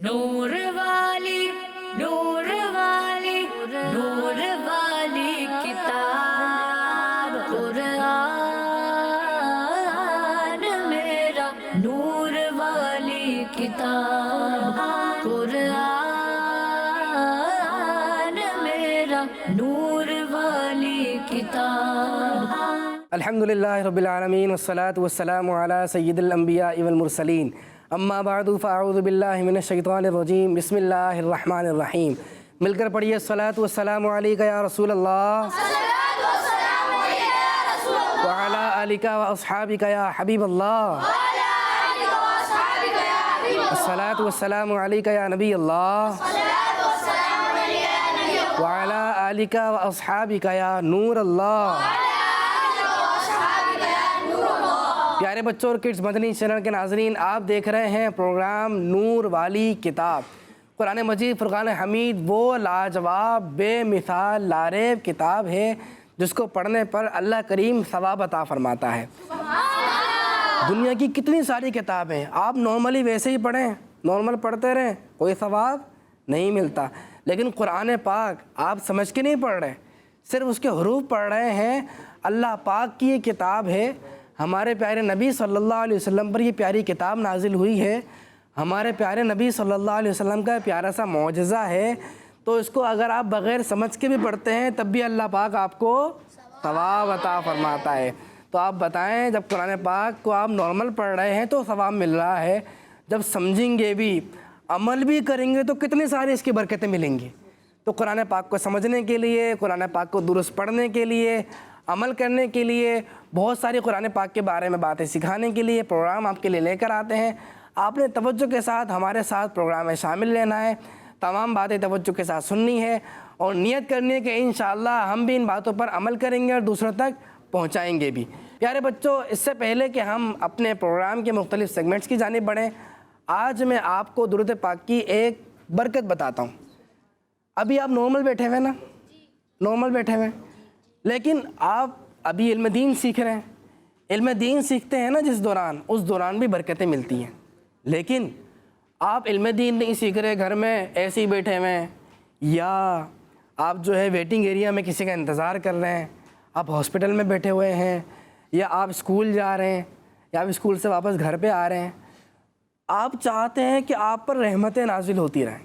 نور والی نور والی نور والی کتاب قرآن میرا نور والی کتاب قرآن میرا نور والی کتاب. الحمدللہ رب العالمین والصلاة والسلام علی سید الانبیاء والمرسلین. اما بعد فاعوذ باللہ من الشیطان الرجیم. بسم اللہ الرحمن الرحیم. مل کر پڑھیے الصلاة والسلام علیکہ یا رسول اللہ وعلی آلکہ واصحابکہ یا حبیب اللہ. الصلاة والسلام علیکہ یا نبی اللہ وعلی آلکہ واصحابکہ یا نور اللہ. پیارے بچوں اور کڈز مدنی چینل کے ناظرین، آپ دیکھ رہے ہیں پروگرام نور والی کتاب. قرآن مجید فرقان حمید وہ لاجواب بے مثال لاریب کتاب ہے جس کو پڑھنے پر اللہ کریم ثواب عطا فرماتا ہے. دنیا کی کتنی ساری کتابیں آپ نارملی ویسے ہی پڑھیں، نارمل پڑھتے رہیں، کوئی ثواب نہیں ملتا. لیکن قرآن پاک آپ سمجھ کے نہیں پڑھ رہے، صرف اس کے حروف پڑھ رہے ہیں. اللہ پاک کی یہ کتاب ہے. ہمارے پیارے نبی صلی اللہ علیہ وسلم پر یہ پیاری کتاب نازل ہوئی ہے. ہمارے پیارے نبی صلی اللہ علیہ وسلم کا پیارا سا معجزہ ہے. تو اس کو اگر آپ بغیر سمجھ کے بھی پڑھتے ہیں تب بھی اللہ پاک آپ کو ثواب عطا فرماتا ہے. تو آپ بتائیں، جب قرآن پاک کو آپ نارمل پڑھ رہے ہیں تو ثواب مل رہا ہے، جب سمجھیں گے بھی عمل بھی کریں گے تو کتنی ساری اس کی برکتیں ملیں گی. تو قرآن پاک کو سمجھنے کے لیے، قرآن پاک کو درست پڑھنے کے لیے، عمل کرنے کے لیے، بہت ساری قرآن پاک کے بارے میں باتیں سکھانے کے لیے پروگرام آپ کے لیے لے کر آتے ہیں. آپ نے توجہ کے ساتھ ہمارے ساتھ پروگرام میں شامل لینا ہے، تمام باتیں توجہ کے ساتھ سننی ہے اور نیت کرنی ہے کہ انشاءاللہ ہم بھی ان باتوں پر عمل کریں گے اور دوسروں تک پہنچائیں گے بھی. پیارے بچوں، اس سے پہلے کہ ہم اپنے پروگرام کے مختلف سیگمنٹس کی جانب بڑھیں، آج میں آپ کو درود پاک کی ایک برکت بتاتا ہوں. ابھی آپ نارمل بیٹھے ہوئے نا، نارمل بیٹھے ہوئے، لیکن آپ ابھی علم دین سیکھ رہے ہیں. علم دین سیکھتے ہیں نا جس دوران، اس دوران بھی برکتیں ملتی ہیں. لیکن آپ علم دین نہیں سیکھ رہے، گھر میں ایسے ہی بیٹھے ہوئے ہیں، یا آپ جو ہے ویٹنگ ایریا میں کسی کا انتظار کر رہے ہیں، آپ ہاسپٹل میں بیٹھے ہوئے ہیں، یا آپ اسکول جا رہے ہیں، یا آپ اسکول سے واپس گھر پہ آ رہے ہیں، آپ چاہتے ہیں کہ آپ پر رحمتیں نازل ہوتی رہیں.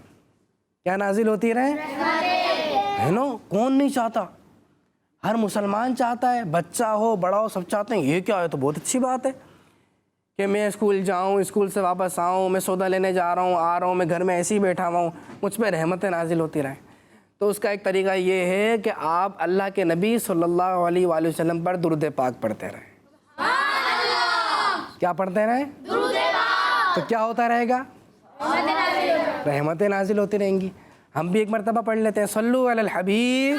کیا نازل ہوتی رہیں؟ ہے نا؟ کون نہیں چاہتا؟ ہر مسلمان چاہتا ہے، بچہ ہو بڑا ہو سب چاہتے ہیں. یہ کیا ہے؟ تو بہت اچھی بات ہے کہ میں اسکول جاؤں، اسکول سے واپس آؤں، میں سودا لینے جا رہا ہوں، آ رہا ہوں، میں گھر میں ایسے ہی بیٹھا ہوا ہوں، مجھ پہ رحمتیں نازل ہوتی رہیں. تو اس کا ایک طریقہ یہ ہے کہ آپ اللہ کے نبی صلی اللہ علیہ وآلہ وسلم پر درود پاک پڑھتے رہیں. کیا پڑھتے رہیں؟ درود پاک. تو کیا ہوتا رہے گا؟ رحمتیں نازل ہوتی رہیں گی. ہم بھی ایک مرتبہ پڑھ لیتے ہیں، صلو علی الحبیب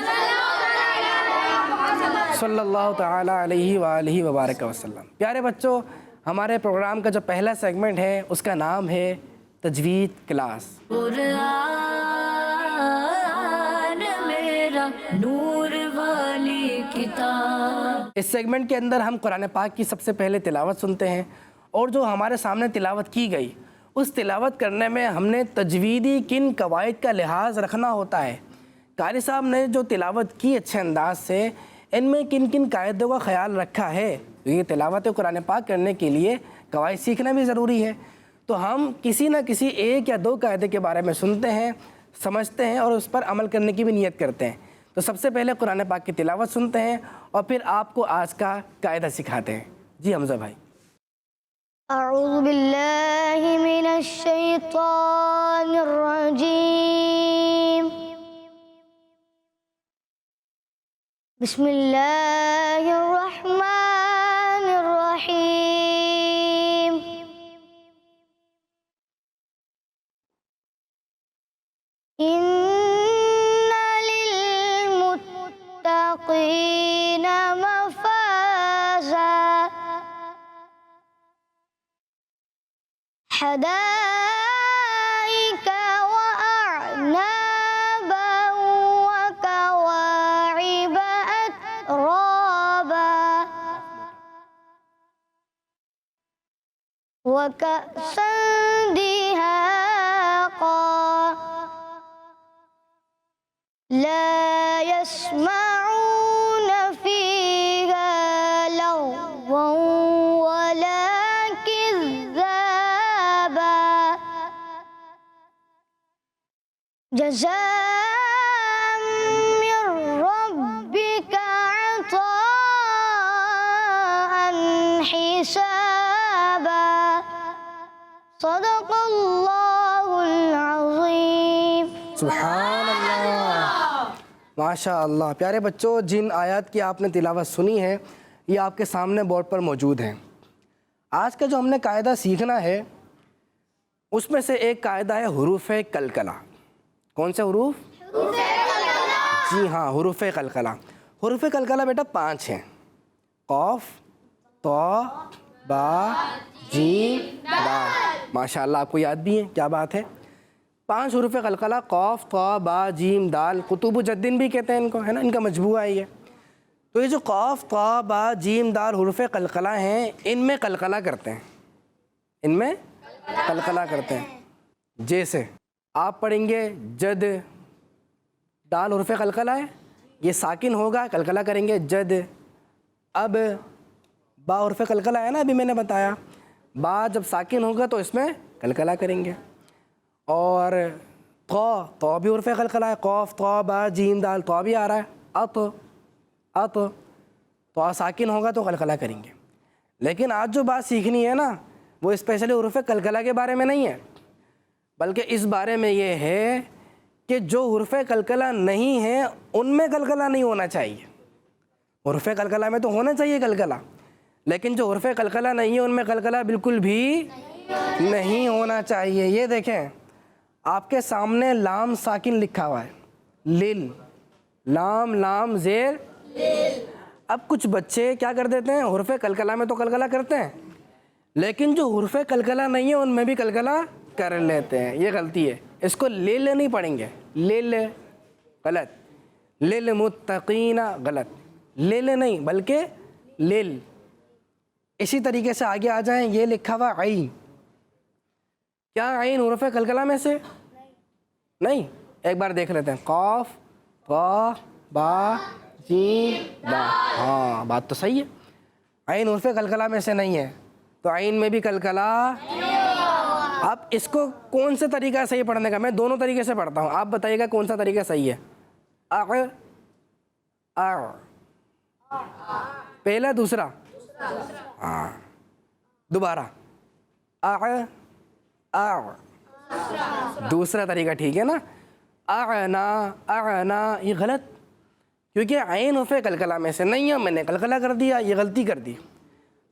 صلی اللہ تعالیٰ علیہ وآلہ وبارک وسلم. پیارے بچوں، ہمارے پروگرام کا جو پہلا سیگمنٹ ہے اس کا نام ہے تجوید کلاس. قرآن میرا نور والی کتاب. اس سیگمنٹ کے اندر ہم قرآن پاک کی سب سے پہلے تلاوت سنتے ہیں، اور جو ہمارے سامنے تلاوت کی گئی اس تلاوت کرنے میں ہم نے تجویدی کن قواعد کا لحاظ رکھنا ہوتا ہے. قاری صاحب نے جو تلاوت کی اچھے انداز سے، ان میں کن کن قاعدوں کا خیال رکھا ہے. یہ تلاوت قرآن پاک کرنے کے لیے قواعد سیکھنا بھی ضروری ہے. تو ہم کسی نہ کسی ایک یا دو قاعدے کے بارے میں سنتے ہیں، سمجھتے ہیں اور اس پر عمل کرنے کی بھی نیت کرتے ہیں. تو سب سے پہلے قرآن پاک کی تلاوت سنتے ہیں اور پھر آپ کو آج کا قاعدہ سکھاتے ہیں. جی حمزہ بھائی. اعوذ باللہ من الشیطان الرجیم. بسم اللہ الرحمن الرحیم. ان للمتقین مفازا حدائق وأعنابا وكواعب أترابا وكأسا دهاقا يسمعون فيها لغوا ولا كذابا جزاء من ربك عطاء حسابا صدق الله العظيم. سبحان اللہ، ماشاء اللہ. پیارے بچوں، جن آیات کی آپ نے تلاوت سنی ہے یہ آپ کے سامنے بورڈ پر موجود ہیں. آج کا جو ہم نے قاعدہ سیکھنا ہے اس میں سے ایک قاعدہ ہے حروف قلقلہ. کون سے حروف؟ جی ہاں، حروف قلقلہ. حروف قلقلہ بیٹا 5 ہیں. قاف، طا، با، جیم، دال. ماشاء اللہ آپ کو یاد بھی ہے، کیا بات ہے. 5 حروف قلقلہ، قاف، طا، با، جیم، دال. قطب جدین بھی کہتے ہیں ان کو، ہے نا، ان کا مجموعہ ہے یہ. تو یہ جو قاف، طا، با، جیم، دال حروف قلقلہ ہیں ان میں قلقلہ کرتے ہیں، ان میں قلقلہ کرتے ہیں. جیسے آپ پڑھیں گے جد، دال حروف قلقلہ ہے، یہ ساکن ہوگا، قلقلہ کریں گے جد. اب با حرف قلقلہ ہے نا، ابھی میں نے بتایا، با جب ساکن ہوگا تو اس میں قلقلہ کریں گے. اور طا بھی حرف قلقلہ ہے، قاف، طا، با، جیم، دال. طا بھی آ رہا ہے. تو ساکن ہوگا تو قلقلہ کریں گے. لیکن آج جو بات سیکھنی ہے نا وہ اسپیشلی حروف قلقلہ کے بارے میں نہیں ہے، بلکہ اس بارے میں یہ ہے کہ جو حروف قلقلہ نہیں ہیں ان میں قلقلہ نہیں ہونا چاہیے. حروف قلقلہ میں تو ہونا چاہیے قلقلہ، لیکن جو حروف قلقلہ نہیں ہیں ان میں قلقلہ بالکل بھی نہیں ہونا چاہیے. یہ دیکھیں آپ کے سامنے لام ساکن لکھا ہوا ہے، لل، لام، لام زیر. اب کچھ بچے کیا کر دیتے ہیں، حروف قلقلہ میں تو قلقلہ کرتے ہیں لیکن جو حروف قلقلہ نہیں ہیں ان میں بھی قلقلہ کر لیتے ہیں. یہ غلطی ہے. اس کو لل نہیں پڑھیں گے، لل غلط، للمتقین غلط، لل نہیں بلکہ لل. اسی طریقے سے آگے آ جائیں. یہ لکھا ہوا عین، کیا عین حروف قلقلہ میں سے نہیں؟ ایک بار دیکھ لیتے ہیں. قاف، طا، با، جیم، دال. ہاں بات تو صحیح ہے، عین حروف قلقلہ میں سے نہیں ہے تو عین میں بھی قلقلہ. اب اس کو کون سے طریقہ صحیح پڑھنے کا؟ میں دونوں طریقے سے پڑھتا ہوں، آپ بتائیے گا کون سا طریقہ صحیح ہے. پہلا، دوسرا، ہاں دوبارہ دوسرا طریقہ ٹھیک ہے نا. اعنا یہ غلط، کیونکہ عین حرف قلقلہ میں سے نہیں ہے، میں نے قلقلہ کر دیا، یہ غلطی کر دی.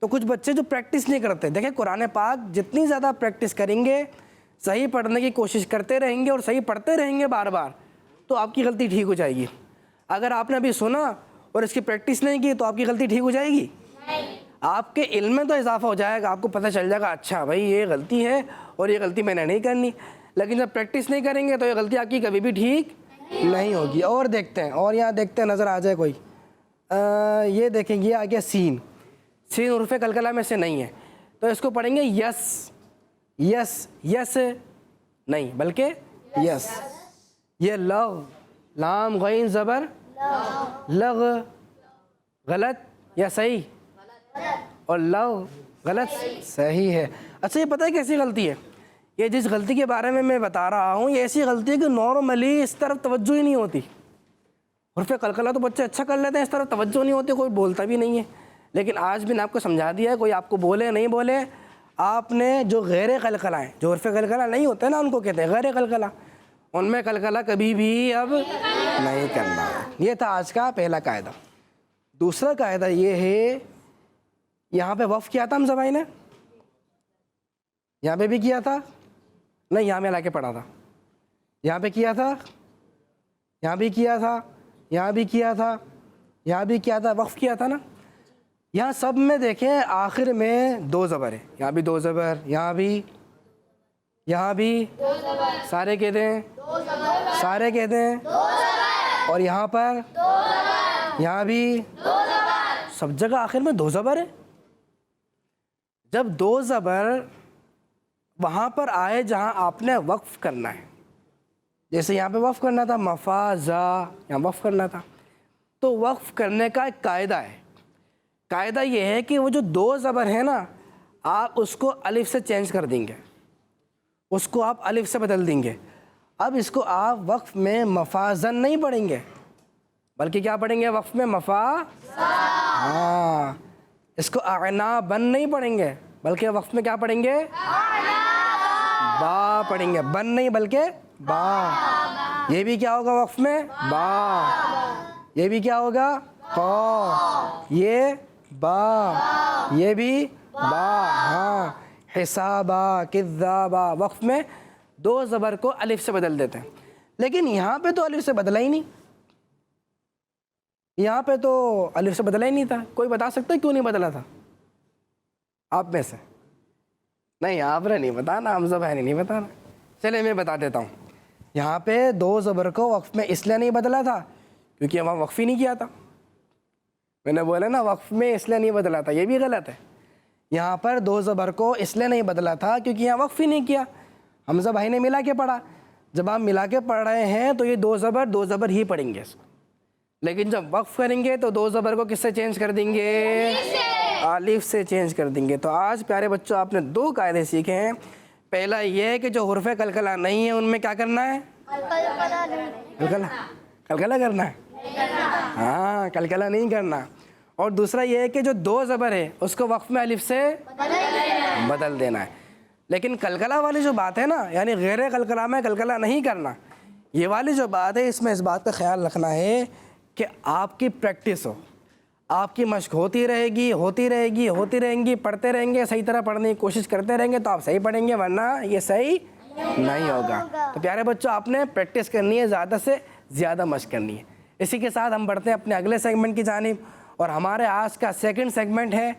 تو کچھ بچے جو پریکٹس نہیں کرتے، دیکھیں قرآن پاک جتنی زیادہ پریکٹس کریں گے، صحیح پڑھنے کی کوشش کرتے رہیں گے اور صحیح پڑھتے رہیں گے بار بار، تو آپ کی غلطی ٹھیک ہو جائے گی. اگر آپ نے ابھی سنا اور اس کی پریکٹس نہیں کی تو آپ کی غلطی ٹھیک ہو جائے گی؟ آپ کے علم میں تو اضافہ ہو جائے گا، آپ کو پتہ چل جائے گا اچھا بھائی یہ غلطی ہے اور یہ غلطی میں نے نہیں کرنی. لیکن جب پریکٹس نہیں کریں گے تو یہ غلطی آپ کی کبھی بھی ٹھیک نہیں ہوگی. اور دیکھتے ہیں، اور یہاں دیکھتے ہیں، نظر آ جائے کوئی. یہ دیکھیں گے آ گیا سین. سین حروف قلقلہ میں سے نہیں ہے تو اس کو پڑھیں گے یس. یس، یس نہیں بلکہ یس. یہ لغ، لام غین زبر لغ، غلط یا صحیح؟ اور لغ غلط، صحیح ہے. اچھا یہ پتہ ہے کیسی غلطی ہے؟ یہ جس غلطی کے بارے میں میں بتا رہا ہوں یہ ایسی غلطی ہے کہ نارملی اس طرف توجہ ہی نہیں ہوتی. حروف قلقلہ تو بچے اچھا کر لیتے ہیں، اس طرف توجہ نہیں ہوتی، کوئی بولتا بھی نہیں ہے. لیکن آج بھی نے آپ کو سمجھا دیا ہے، کوئی آپ کو بولے نہیں بولے، آپ نے جو غیر قلقلہ ہیں، جو حروف قلقلہ نہیں ہوتے نا ان کو کہتے ہیں غیر قلقلہ، ان میں قلقلہ کبھی بھی اب نہیں کرنا. یہ تھا آج کا پہلا قاعدہ. دوسرا قاعدہ یہ ہے، یہاں پہ وقف کیا تھا حمزہ بھائی نے؟ یہاں پہ بھی کیا تھا؟ نہیں، یہاں میں لا کے پڑھا تھا. یہاں پہ کیا تھا، یہاں بھی کیا تھا، یہاں بھی کیا تھا، یہاں بھی کیا تھا، وقف کیا تھا نا. یہاں سب میں دیکھیں آخر میں 2 زبر ہے، یہاں بھی 2 زبر، یہاں بھی سارے کہتے ہیں، سارے کہتے ہیں، اور یہاں پر یہاں بھی سب جگہ آخر میں 2 زبر ہے. جب 2 زبر وہاں پر آئے جہاں آپ نے وقف کرنا ہے، جیسے یہاں پہ وقف کرنا تھا مفازا، یہاں وقف کرنا تھا. تو وقف کرنے کا ایک قاعدہ ہے. قاعدہ یہ ہے کہ وہ جو دو زبر ہیں نا آپ اس کو الف سے چینج کر دیں گے, اس کو آپ الف سے بدل دیں گے. اب اس کو آپ وقف میں مفازن نہیں پڑھیں گے بلکہ کیا پڑھیں گے وقف میں ہاں, اس کو اعنابن نہیں پڑھیں گے بلکہ وقف میں کیا پڑھیں گے با پڑھیں گے, بن نہیں بلکہ با. یہ بھی کیا ہوگا وقف میں با, یہ بھی کیا ہوگا قا, یہ با, یہ بھی با. ہاں حسابا کذابا وقف میں دو زبر کو الف سے بدل دیتے ہیں. لیکن یہاں پہ تو الف سے بدلا ہی نہیں, یہاں پہ تو الف سے بدلا ہی نہیں تھا. کوئی بتا سکتا ہے کیوں نہیں بدلا تھا آپ میں سے؟ نہیں آپ نے نہیں بتانا, حمزہ بھائی نے نہیں بتانا. چلے میں بتا دیتا ہوں. یہاں پہ دو زبر کو وقف میں اس لیے نہیں بدلا تھا کیونکہ وہاں وقف ہی نہیں کیا تھا. میں نے بولا نا وقف میں اس لیے نہیں بدلا تھا, یہ بھی غلط ہے. یہاں پر دو زبر کو اس لیے نہیں بدلا تھا کیونکہ یہاں وقف ہی نہیں کیا. حمزہ بھائی نے ملا کے پڑھا. جب آپ ملا کے پڑھ رہے ہیں تو یہ دو زبر ہی پڑھیں گے اس کو. لیکن جب وقف کریں گے تو دو زبر کو کس سے چینج کر دیں گے الف سے چینج کر دیں گے. تو آج پیارے بچوں آپ نے دو قاعدے سیکھے ہیں. پہلا یہ ہے کہ جو حروف قلقلہ نہیں ہیں ان میں کیا کرنا ہے قلقلہ کرنا ہے, ہاں قلقلہ نہیں کرنا. اور دوسرا یہ ہے کہ جو دو زبر ہے اس کو وقف میں الف سے بدل دینا ہے. لیکن قلقلہ والی جو بات ہے نا یعنی غیر قلقلہ میں قلقلہ نہیں کرنا, یہ والی جو بات ہے اس میں اس بات کا خیال رکھنا ہے کہ آپ کی پریکٹس ہو, آپ کی مشق ہوتی رہے گی, پڑھتے رہیں گے, صحیح طرح پڑھنے کی کوشش کرتے رہیں گے تو آپ صحیح پڑھیں گے, ورنہ یہ صحیح نہیں ہوگا. تو پیارے بچوں آپ نے پریکٹس کرنی ہے, زیادہ سے زیادہ مشق کرنی ہے. اسی کے ساتھ ہم بڑھتے ہیں اپنے اگلے سیگمنٹ کی جانب, اور ہمارے آج کا سیکنڈ سیگمنٹ ہے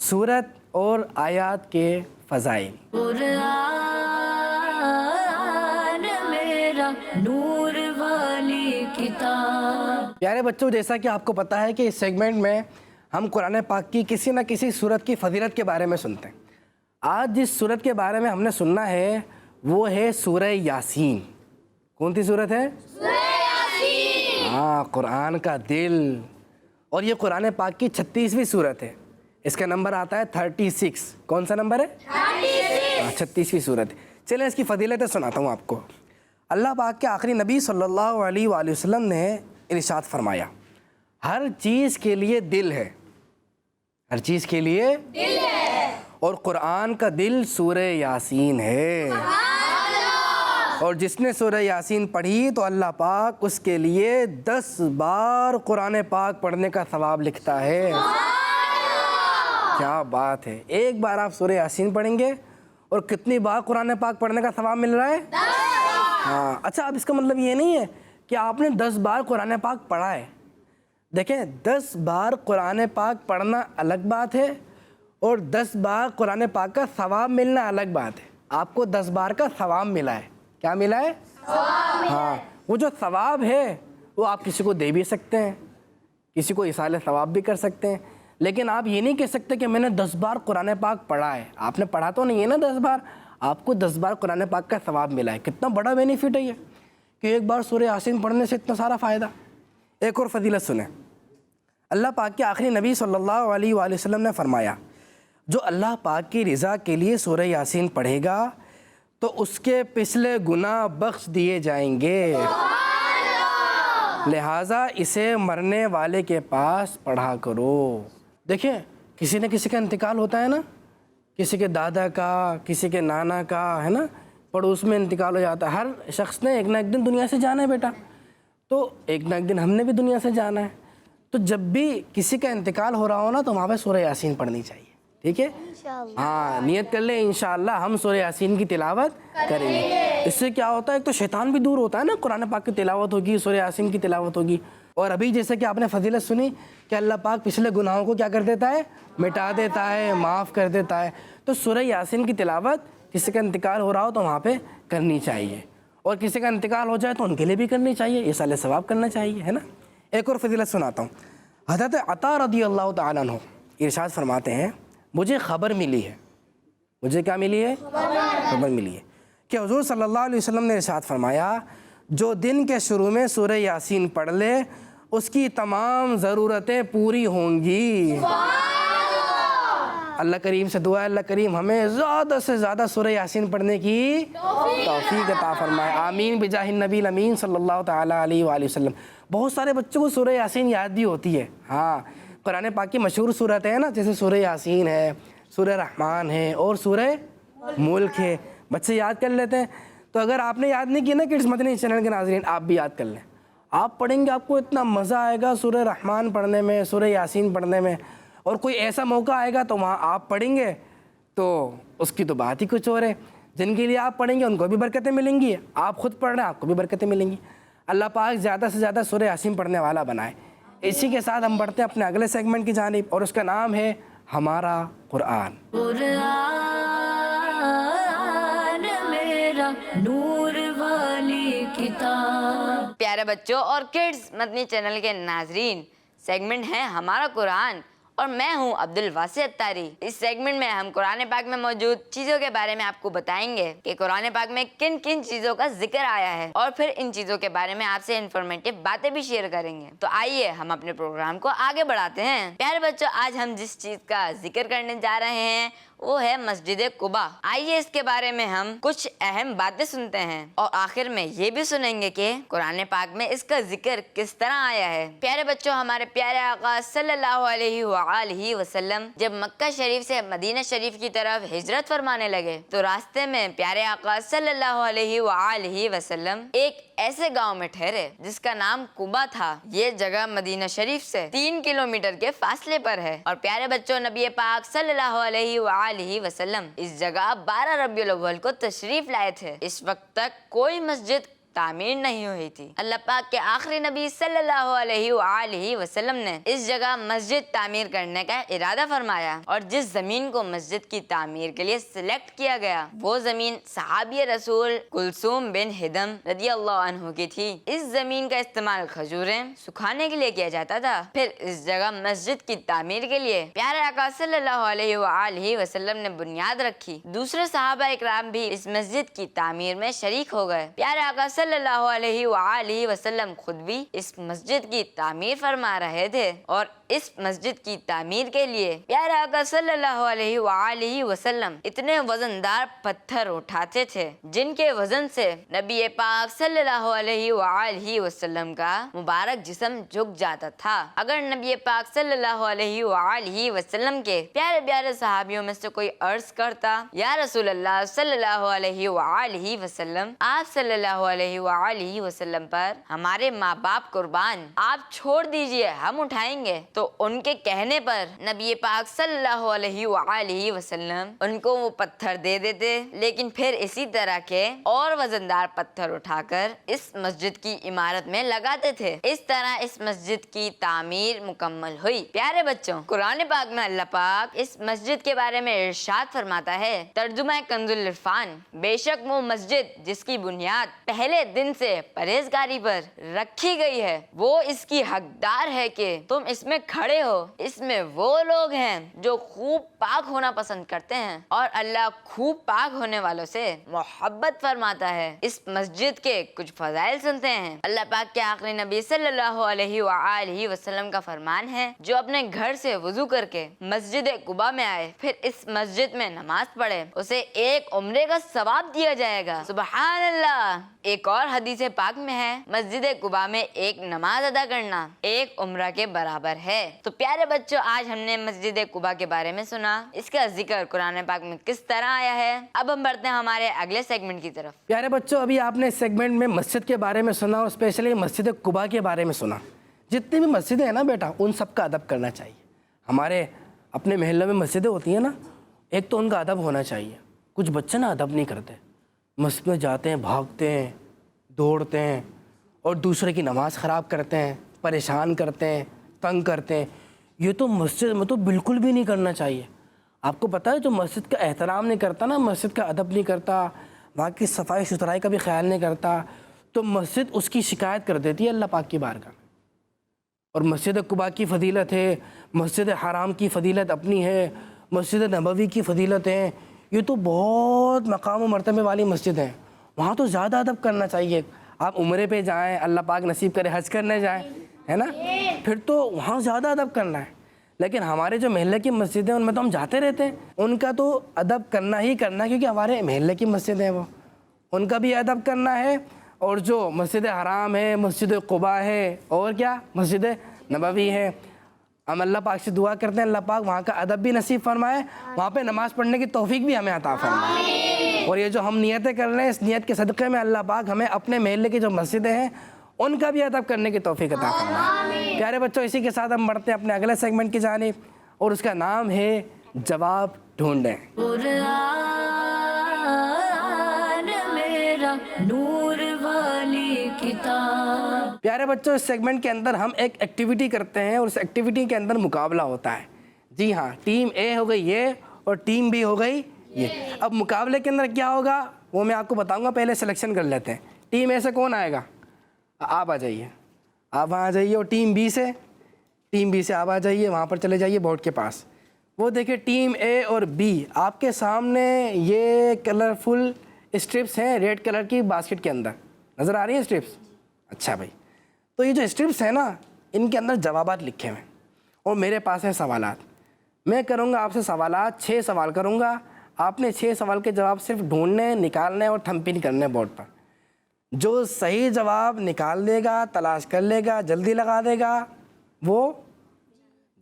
سورت اور آیات کے فضائل. قرآن میرا نور والی کتاب. پیارے بچوں جیسا کہ آپ کو پتہ ہے کہ اس سیگمنٹ میں ہم قرآن پاک کی کسی نہ کسی سورت کی فضیلت کے بارے میں سنتے ہیں. آج جس سورت کے بارے میں ہم نے سننا ہے وہ ہے سورہ یاسین. کون سی سورت ہے؟ سورہ یاسین. ہاں قرآن کا دل. اور یہ قرآن پاک کی 36ویں سورت ہے. اس کا نمبر آتا ہے 36. کون سا نمبر ہے؟ 36. 36ویں سورت. چلیں اس کی فضیلتیں سناتا ہوں آپ کو. اللہ پاک کے آخری نبی صلی اللہ علیہ وآلہ وسلم نے ارشاد فرمایا ہر چیز کے لیے دل ہے, ہر چیز کے لیے دل ہے, اور قرآن کا دل سورہ یاسین ہے. اور جس نے سورہ یاسین پڑھی تو اللہ پاک اس کے لیے 10 بار قرآن پاک پڑھنے کا ثواب لکھتا ہے. کیا بات ہے, ایک بار آپ سورہ یاسین پڑھیں گے اور کتنی بار قرآن پاک پڑھنے کا ثواب مل رہا ہے؟ 10. ہاں اچھا, اب اس کا مطلب یہ نہیں ہے کہ آپ نے 10 بار قرآن پاک پڑھا ہے. دیکھیں 10 بار قرآن پاک پڑھنا الگ بات ہے اور 10 بار قرآن پاک کا ثواب ملنا الگ بات ہے. آپ کو 10 بار کا ثواب ملا ہے. کیا ملا ہے؟ ہاں, وہ جو ثواب ہے وہ آپ کسی کو دے بھی سکتے ہیں, کسی کو ایصال ثواب بھی کر سکتے ہیں. لیکن آپ یہ نہیں کہہ سکتے کہ میں نے 10 بار قرآن پاک پڑھا ہے. آپ نے پڑھا تو نہیں ہے نا 10 بار, آپ کو 10 بار قرآن پاک کا ثواب ملا ہے. کتنا بڑا بینیفٹ ہے یہ کہ ایک بار سورہ یاسین پڑھنے سے اتنا سارا فائدہ. ایک اور فضیلت سنیں. اللہ پاک کے آخری نبی صلی اللہ علیہ وآلہ وسلم نے فرمایا جو اللہ پاک کی رضا کے لیے سورہ یاسین پڑھے گا تو اس کے پچھلے گناہ بخش دیے جائیں گے, لہٰذا اسے مرنے والے کے پاس پڑھا کرو. دیکھیں کسی نہ کسی کا انتقال ہوتا ہے نا, کسی کے دادا کا, کسی کے نانا کا, ہے نا, پڑوس میں انتقال ہو جاتا ہے. ہر شخص نے ایک نہ ایک دن دنیا سے جانا ہے بیٹا, تو ایک نہ ایک دن ہم نے بھی دنیا سے جانا ہے. تو جب بھی کسی کا انتقال ہو رہا ہو نا تو وہاں پہ سورہ یاسین پڑھنی چاہیے. ٹھیک ہے, ہاں نیت کر لیں انشاءاللہ ہم سورہ یاسین کی تلاوت کریں گے. اس سے کیا ہوتا ہے, ایک تو شیطان بھی دور ہوتا ہے نا, قرآن پاک کی تلاوت ہوگی, سورہ یاسین کی تلاوت ہوگی. اور ابھی جیسے کہ آپ نے فضیلت سنی کہ اللہ پاک پچھلے گناہوں کو کیا کر دیتا ہے, مٹا دیتا ہے, معاف کر دیتا ہے. تو سورہ یاسین کی تلاوت کسی کا انتقال ہو رہا ہو تو وہاں پہ کرنی چاہیے, اور کسی کا انتقال ہو جائے تو ان کے لیے بھی کرنی چاہیے, ایصال ثواب کرنا چاہیے, ہے نا. ایک اور فضیلت سناتا ہوں. حضرت عطا رضی اللہ تعالیٰ عنہ ارشاد فرماتے ہیں مجھے خبر ملی ہے, مجھے کیا ملی ہے؟ خبر ملی ہے کہ حضور صلی اللہ علیہ وسلم نے ارشاد فرمایا جو دن کے شروع میں سورہ یاسین پڑھ لے اس کی تمام ضرورتیں پوری ہوں گی۔ اللہ کریم سے دعا ہے اللہ کریم ہمیں زیادہ سے زیادہ سورہ یاسین پڑھنے کی توفیق عطا فرمائے، آمین بجاہ النبی الامین صلی اللہ تعالیٰ علیہ وآلہ وسلم۔ بہت سارے بچوں کو سورہ یاسین یاد بھی ہوتی ہے، ہاں قرآن پاک کی مشہور صورتیں ہیں نا، جیسے سورہ یاسین ہے، سورہ رحمان ہے اور سورہ ملک ہے، بچے یاد کر لیتے ہیں۔ تو اگر آپ نے یاد نہیں کیا نا کڈس مدنی چینل کے ناظرین، آپ بھی یاد کر لیں، آپ پڑھیں گے آپ کو اتنا مزہ آئے گا سورہ رحمان پڑھنے میں، سورہ یاسین پڑھنے میں، اور کوئی ایسا موقع آئے گا تو وہاں آپ پڑھیں گے تو اس کی تو بات ہی کچھ اور ہے۔ جن کے لیے آپ پڑھیں گے ان کو بھی برکتیں ملیں گی، آپ خود پڑھ رہے ہیں آپ کو بھی برکتیں ملیں گی۔ اللہ پاک زیادہ سے زیادہ سورہ یاسین پڑھنے والا بنائے۔ اسی کے ساتھ ہم بڑھتے ہیں اپنے اگلے سیگمنٹ کی جانب، اور اس کا نام ہے ہمارا قرآن۔ قرآن میرا نور والی کتاب۔ پیارے بچوں اور کڈز مدنی چینل کے ناظرین، سیگمنٹ ہے ہمارا قرآن اور میں ہوں عبد الواسع اتاری۔ اس سیگمنٹ میں ہم قرآن پاک میں موجود چیزوں کے بارے میں آپ کو بتائیں گے کہ قرآن پاک میں کن کن چیزوں کا ذکر آیا ہے، اور پھر ان چیزوں کے بارے میں آپ سے انفارمیٹیو باتیں بھی شیئر کریں گے۔ تو آئیے ہم اپنے پروگرام کو آگے بڑھاتے ہیں۔ پیارے بچوں، آج ہم جس چیز کا ذکر کرنے جا رہے ہیں وہ ہے مسجد قباء۔ آئیے اس کے بارے میں ہم کچھ اہم باتیں سنتے ہیں، اور آخر میں یہ بھی سنیں گے کہ قرآن پاک میں اس کا ذکر کس طرح آیا ہے۔ پیارے بچوں، ہمارے پیارے آقا صلی اللہ علیہ وآلہ وسلم جب مکہ شریف سے مدینہ شریف کی طرف ہجرت فرمانے لگے تو راستے میں پیارے آقا صلی اللہ علیہ وآلہ وسلم ایک ایسے گاؤں میں ٹھہرے جس کا نام قباء تھا۔ یہ جگہ مدینہ شریف سے 3 کلومیٹر کے فاصلے پر ہے، اور پیارے بچوں، نبی پاک صلی اللہ علیہ وآلہ وسلم اس جگہ 12 ربیع الاول کو تشریف لائے تھے۔ اس وقت تک کوئی مسجد تعمیر نہیں ہوئی تھی۔ اللہ پاک کے آخری نبی صلی اللہ علیہ وآلہ وسلم نے اس جگہ مسجد تعمیر کرنے کا ارادہ فرمایا، اور جس زمین کو مسجد کی تعمیر کے لیے سلیکٹ کیا گیا وہ زمین صحابی رسول کلثوم بن ہدم رضی اللہ عنہ کی تھی۔ اس زمین کا استعمال کھجوریں سکھانے کے لیے کیا جاتا تھا۔ پھر اس جگہ مسجد کی تعمیر کے لیے پیارے آقا صلی اللہ علیہ وآلہ وسلم نے بنیاد رکھی۔ دوسرے صحابہ اکرام بھی اس مسجد کی تعمیر میں شریک ہو گئے۔ پیارے آقا صلی اللہ علیہ وآلہ وسلم خود بھی اس مسجد کی تعمیر فرما رہے تھے، اور اس مسجد کی تعمیر کے لیے پیارے آقا صلی اللہ علیہ وآلہ وسلم اتنے وزندار پتھر اٹھاتے تھے جن کے وزن سے نبی پاک صلی اللہ علیہ وآلہ وسلم کا مبارک جسم جھک جاتا تھا۔ اگر نبی پاک صلی اللہ علیہ وآلہ وسلم کے پیارے پیارے صحابیوں میں سے کوئی عرض کرتا، یا رسول اللہ صلی اللہ علیہ وآلہ وسلم، آپ صلی اللہ علیہ وآلہ وسلم پر ہمارے ماں باپ قربان، آپ چھوڑ دیجئے ہم اٹھائیں گے، تو ان کے کہنے پر نبی پاک صلی اللہ علیہ وآلہ وسلم ان کو وہ پتھر دے دیتے، لیکن پھر اسی طرح کے اور وزندار پتھر اٹھا کر اس مسجد کی عمارت میں لگاتے تھے۔ اس طرح اس مسجد کی تعمیر مکمل ہوئی۔ پیارے بچوں، قرآن پاک میں اللہ پاک اس مسجد کے بارے میں ارشاد فرماتا ہے، ترجمہ کنز العرفان، بے شک وہ مسجد جس کی بنیاد پہلے دن سے پرہیزگاری پر رکھی گئی ہے، وہ اس کی حقدار ہے کہ تم اس میں کھڑے ہو۔ اس میں وہ لوگ ہیں جو خوب پاک ہونا پسند کرتے ہیں، اور اللہ خوب پاک ہونے والوں سے محبت فرماتا ہے۔ اس مسجد کے کچھ فضائل سنتے ہیں۔ اللہ پاک کے آخری نبی صلی اللہ علیہ وآلہ وسلم کا فرمان ہے، جو اپنے گھر سے وضو کر کے مسجد قباء میں آئے پھر اس مسجد میں نماز پڑھے، اسے ایک عمرے کا ثواب دیا جائے گا۔ سبحان اللہ۔ ایک اور حدیث پاک میں ہے، مسجد قباء میں ایک نماز ادا کرنا ایک عمرہ کے برابر ہے۔ تو پیارے بچوں، آج ہم نے مسجد قباء کے بارے میں سنا، اس کا ذکر قرآن پاک میں کس طرح آیا ہے۔ اب ہم بڑھتے ہیں ہمارے اگلے سیگمنٹ کی طرف۔ پیارے بچوں، ابھی آپ نے اس سیگمنٹ میں مسجد کے بارے میں سنا، اور اسپیشلی مسجد قباء کے بارے میں سنا۔ جتنی بھی مسجدیں ہیں نا بیٹا، ان سب کا ادب کرنا چاہیے۔ ہمارے اپنے محلوں میں مسجدیں ہوتی ہیں نا، ایک تو ان کا ادب ہونا چاہیے۔ کچھ بچے نا ادب نہیں کرتے، مسجد میں جاتے ہیں، بھاگتے ہیں، دوڑتے ہیں، اور دوسرے کی نماز خراب کرتے ہیں، پریشان کرتے ہیں، تنگ کرتے ہیں۔ یہ تو مسجد میں تو بالکل بھی نہیں کرنا چاہیے۔ آپ کو پتہ ہے جو مسجد کا احترام نہیں کرتا نا، مسجد کا ادب نہیں کرتا، وہاں کی صفائی ستھرائی کا بھی خیال نہیں کرتا، تو مسجد اس کی شکایت کر دیتی ہے اللہ پاک کی بارگاہ میں۔ اور مسجد قباء کی فضیلت ہے، مسجد حرام کی فضیلت اپنی ہے، مسجد نبوی کی فضیلت ہے، یہ تو بہت مقام و مرتبے والی مسجد ہیں، وہاں تو زیادہ ادب کرنا چاہیے۔ آپ عمرے پہ جائیں، اللہ پاک نصیب کرے حج کرنے جائیں، ہے نا, پھر تو وہاں زیادہ ادب کرنا ہے. لیکن ہمارے جو محلے کی مسجدیں ان میں تو ہم جاتے رہتے ہیں, ان کا تو ادب کرنا ہی کرنا ہے, کیونکہ ہمارے محلے کی مسجدیں ہیں, وہ ان کا بھی ادب کرنا ہے. اور جو مسجد حرام ہے, مسجد قباء ہے, اور کیا مسجد نبوی ہے, ہم اللہ پاک سے دعا کرتے ہیں اللہ پاک وہاں کا ادب بھی نصیب فرمائے, وہاں پہ نماز پڑھنے کی توفیق بھی ہمیں عطا فرمائے. اور یہ جو ہم نیتیں کر رہے ہیں, اس نیت کے صدقے میں اللہ پاک ہمیں اپنے محلے کی جو مسجدیں ہیں ان کا بھی ادب کرنے کی توفیق عطا فرمائے. پیارے بچوں, اسی کے ساتھ ہم بڑھتے ہیں اپنے اگلے سیگمنٹ کی جانب, اور اس کا نام ہے جواب ڈھونڈیں. قرآن میرا نور والی کتاب. پیارے بچوں, اس سیگمنٹ کے اندر ہم ایک ایکٹیویٹی کرتے ہیں, اور اس ایکٹیویٹی کے اندر مقابلہ ہوتا ہے. جی ہاں, ٹیم اے ہو گئی یہ اور ٹیم بی ہو گئی یہ. اب مقابلے کے اندر کیا ہوگا وہ میں آپ کو بتاؤں گا, پہلے سلیکشن کر لیتے ہیں. ٹیم اے سے کون آئے گا؟ آپ آ جائیے, آپ وہاں آ جائیے. اور ٹیم بی سے آپ آ جائیے, وہاں پر چلے جائیے بورڈ کے پاس. وہ دیکھیں ٹیم اے اور بی آپ کے سامنے یہ کلرفل اسٹرپس ہیں ریڈ کلر کی باسکٹ کے اندر, نظر آ رہی ہیں اسٹرپس؟ اچھا بھائی, تو یہ جو اسٹرپس ہیں نا ان کے اندر جوابات لکھے ہوئے ہیں, اور میرے پاس ہیں سوالات. میں کروں گا آپ سے سوالات, 6 سوال کروں گا. آپ نے 6 سوال کے جواب صرف ڈھونڈنے, نکالنے اور تھم پن کرنے بورڈ پر. جو صحیح جواب نکال دے گا, تلاش کر لے گا, جلدی لگا دے گا, وہ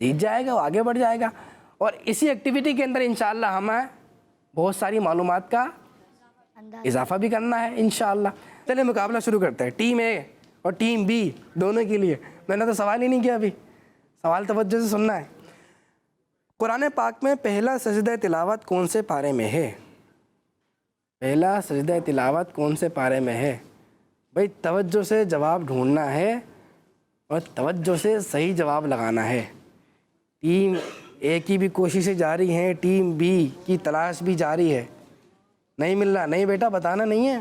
جیت جائے گا, وہ آگے بڑھ جائے گا. اور اسی ایکٹیویٹی کے اندر انشاءاللہ ہمیں بہت ساری معلومات کا اضافہ بھی کرنا ہے انشاءاللہ. چلیں مقابلہ شروع کرتے ہیں. ٹیم اے اور ٹیم بی دونوں کے لیے میں نے تو سوال ہی نہیں کیا ابھی, سوال توجہ سے سننا ہے. قرآن پاک میں پہلا سجدہ تلاوت کون سے پارے میں ہے؟ پہلا سجدہ تلاوت کون سے پارے میں ہے؟ بھائی توجہ سے جواب ڈھونڈنا ہے اور توجہ سے صحیح جواب لگانا ہے. ٹیم اے کی بھی کوششیں جاری ہیں, ٹیم بی کی تلاش بھی جاری ہے. نہیں مل رہا؟ نہیں بیٹا بتانا نہیں ہے,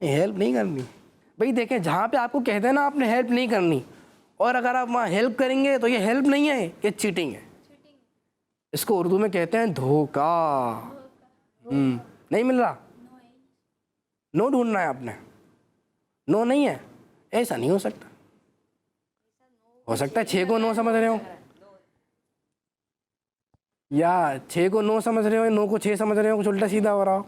ہیلپ نہیں کرنی. بھائی دیکھیں, جہاں پہ آپ کو کہتے ہیں نا آپ نے ہیلپ نہیں کرنی, اور اگر آپ وہاں ہیلپ کریں گے تو یہ ہیلپ نہیں ہے, یہ چیٹنگ ہے. اس کو اردو میں کہتے ہیں دھوکہ. نہیں مل رہا؟ نو ڈھونڈنا ہے آپ نے. نو نہیں ہے, ایسا نہیں ہو سکتا. ہو سکتا ہے 6 کو 9 سمجھ رہے ہو, یا 6 کو 9 سمجھ رہے ہو, 9 کو 6 سمجھ رہے ہو, کچھ الٹا سیدھا ہو رہا ہو.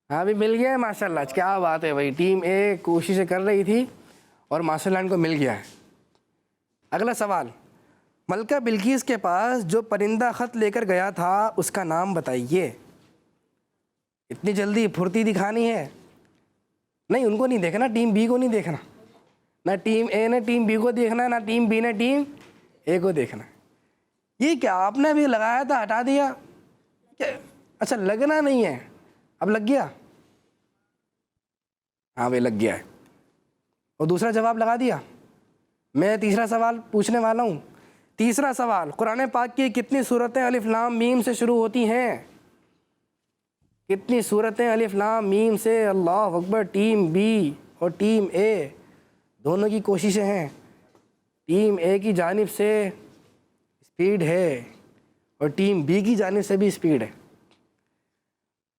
ہاں بھی مل گیا ہے ماشاءاللہ, کیا بات ہے بھائی. ٹیم اے کوششیں کر رہی تھی اور ماشاءاللہ ان کو مل گیا ہے. اگلا سوال, ملکہ بلقیس کے پاس جو پرندہ خط لے کر گیا تھا اس کا نام بتائیے. اتنی جلدی پھرتی دکھانی ہے؟ نہیں, ان کو نہیں دیکھنا, ٹیم بی کو نہیں دیکھنا, نہ ٹیم اے نے ٹیم بی کو دیکھنا ہے, نہ ٹیم بی نے ٹیم اے کو دیکھنا ہے. یہ کیا آپ نے ابھی لگایا تھا ہٹا دیا؟ اچھا لگنا نہیں ہے, اب لگ گیا؟ ہاں بھائی لگ گیا ہے. اور دوسرا جواب لگا دیا. میں تیسرا سوال پوچھنے والا ہوں. تیسرا سوال, قرآن پاک کی کتنی صورتیں الف لام میم سے شروع ہوتی ہیں؟ کتنی صورتیں الف لام میم سے؟ اللہ اکبر. ٹیم بی اور ٹیم اے دونوں کی کوششیں ہیں. ٹیم اے کی جانب سے اسپیڈ ہے اور ٹیم بی کی جانب سے بھی اسپیڈ ہے.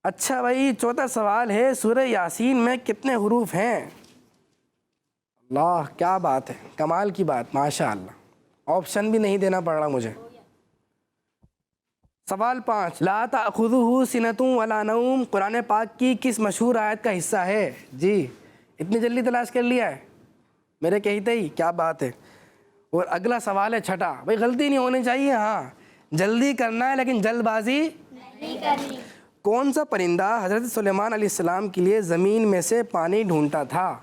اچھا بھائی, چوتھا سوال ہے, سورہ یاسین میں کتنے حروف ہیں؟ اللہ کیا بات ہے, کمال کی بات, ماشاءاللہ. آپشن بھی نہیں دینا پڑ رہا مجھے. سوال 5, لا تأخذہ سنۃ ولا نوم قرآن پاک کی کس مشہور آیت کا حصہ ہے؟ جی اتنی جلدی تلاش کر لیا ہے میرے کہتے ہی, کیا بات ہے. اور اگلا سوال ہے چھٹا, بھائی غلطی نہیں ہونی چاہیے, ہاں جلدی کرنا ہے لیکن جلد بازی نہیں کرنی. کون سا پرندہ حضرت سلیمان علیہ السلام کے لیے زمین میں سے پانی ڈھونڈتا تھا؟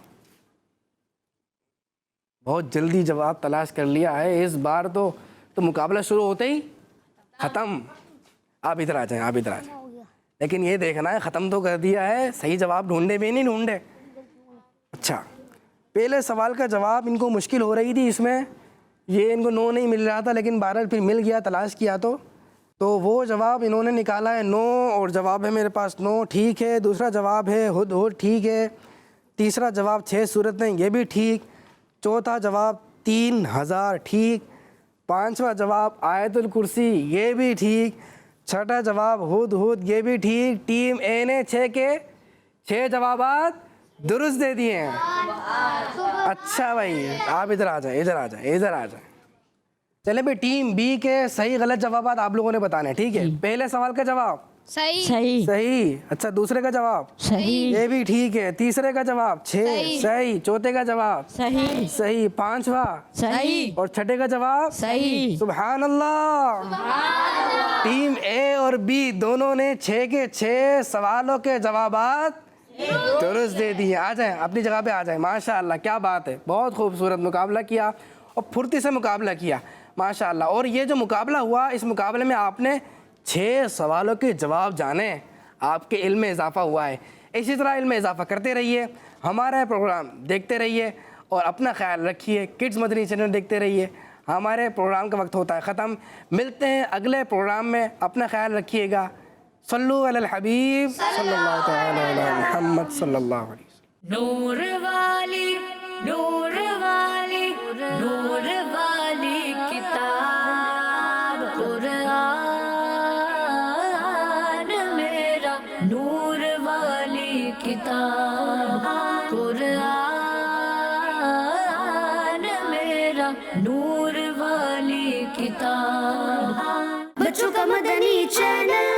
بہت جلدی جواب تلاش کر لیا ہے اس بار. تو مقابلہ شروع ہوتے ہی ختم. آپ ادھر آ جائیں, آپ ادھر آ جائیں. لیکن یہ دیکھنا ہے ختم تو کر دیا ہے, صحیح جواب ڈھونڈے بھی نہیں ڈھونڈے. اچھا, پہلے سوال کا جواب ان کو مشکل ہو رہی تھی, اس میں یہ ان کو نو نہیں مل رہا تھا, لیکن بہرحال پھر مل گیا, تلاش کیا تو وہ جواب انہوں نے نکالا ہے نو, اور جواب ہے میرے پاس نو, ٹھیک ہے. دوسرا جواب ہے ہد ہد, ٹھیک ہے. تیسرا جواب 6 صورتیں, یہ بھی ٹھیک. چوتھا جواب 3000, ٹھیک. پانچواں جواب آیت الکرسی, یہ بھی ٹھیک. چھٹا جواب ہد ہد, یہ بھی ٹھیک. ٹیم اے نے 6 کے 6 جوابات درست دے دیے ہیں. اچھا بھائی آپ ادھر آ جائیں, ادھر آ جائیں, ادھر آ جائیں. چلے بھائی ٹیم بی کے صحیح غلط جوابات آپ لوگوں نے بتانے, ٹھیک ہے. پہلے سوال کا جواب صحیح. صحیح. اچھا دوسرے کا جواب صحیح. یہ بھی ٹھیک ہے. تیسرے کا جواب 6 صحیح. چوتھے کا جواب صحیح. صحیح. پانچواں صحیح. اور چھٹے کا جواب صحیح. سبحان اللہ. ٹیم اے اور بی دونوں نے 6 کے 6 سوالوں کے جوابات درست دے دیے. آ جائیں اپنی جگہ پہ آ جائیں. ماشاء اللہ کیا بات ہے, بہت خوبصورت مقابلہ کیا اور پھرتی سے مقابلہ کیا ماشاء اللہ. اور یہ جو مقابلہ ہوا اس مقابلے میں آپ نے 6 سوالوں کے جواب جانے, آپ کے علم میں اضافہ ہوا ہے. اسی طرح علم میں اضافہ کرتے رہیے, ہمارا پروگرام دیکھتے رہیے اور اپنا خیال رکھیے. کڈز مدنی چینل دیکھتے رہیے. ہمارے پروگرام کا وقت ہوتا ہے ختم. ملتے ہیں اگلے پروگرام میں. اپنا خیال رکھیے گا. صلو علی الحبیب صلی اللہ تعالی علی محمد صلی اللہ علیہ وسلم. نور والی نور والی نور والی کتاب قرآن میرا نور والی کتاب قرآن میرا نور والی کتاب. بچوں کا مدنی چینل